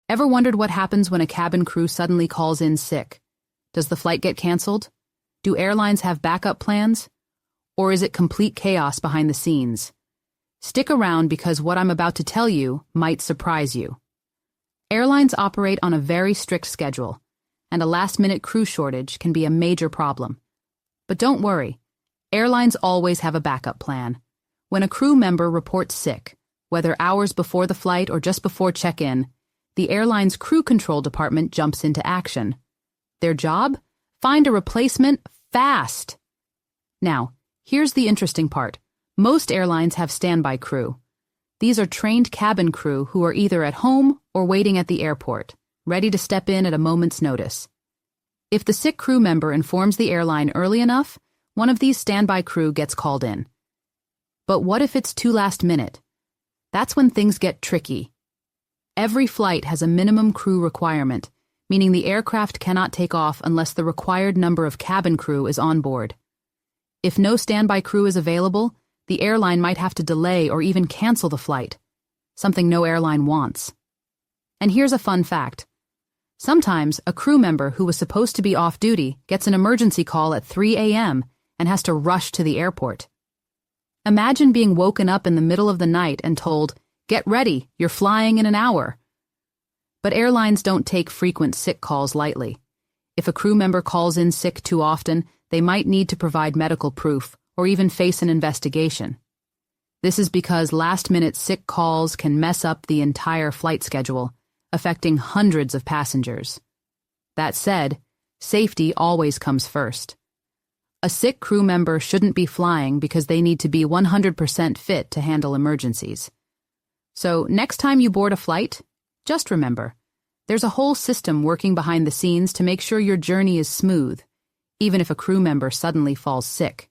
Ever wondered what happens when a cabin crew suddenly calls in sick? Does the flight get canceled? Do airlines have backup plans? Or is it complete chaos behind the scenes? Stick around because what I'm about to tell you might surprise you. Airlines operate on a very strict schedule, and a last-minute crew shortage can be a major problem. But don't worry, airlines always have a backup plan. When a crew member reports sick, whether hours before the flight or just before check-in, the airline's crew control department jumps into action. Their job? Find a replacement fast. Now, here's the interesting part. Most airlines have standby crew. These are trained cabin crew who are either at home or waiting at the airport, ready to step in at a moment's notice. If the sick crew member informs the airline early enough, one of these standby crew gets called in. But what if it's too last minute? That's when things get tricky. Every flight has a minimum crew requirement, meaning the aircraft cannot take off unless the required number of cabin crew is on board. If no standby crew is available, the airline might have to delay or even cancel the flight, something no airline wants. And here's a fun fact. Sometimes a crew member who was supposed to be off duty gets an emergency call at 3 a.m. and has to rush to the airport. Imagine being woken up in the middle of the night and told, "Get ready, you're flying in an hour." But airlines don't take frequent sick calls lightly. If a crew member calls in sick too often, they might need to provide medical proof or even face an investigation. This is because last-minute sick calls can mess up the entire flight schedule, affecting hundreds of passengers. That said, safety always comes first. A sick crew member shouldn't be flying because they need to be 100% fit to handle emergencies. So next time you board a flight, just remember, there's a whole system working behind the scenes to make sure your journey is smooth, even if a crew member suddenly falls sick.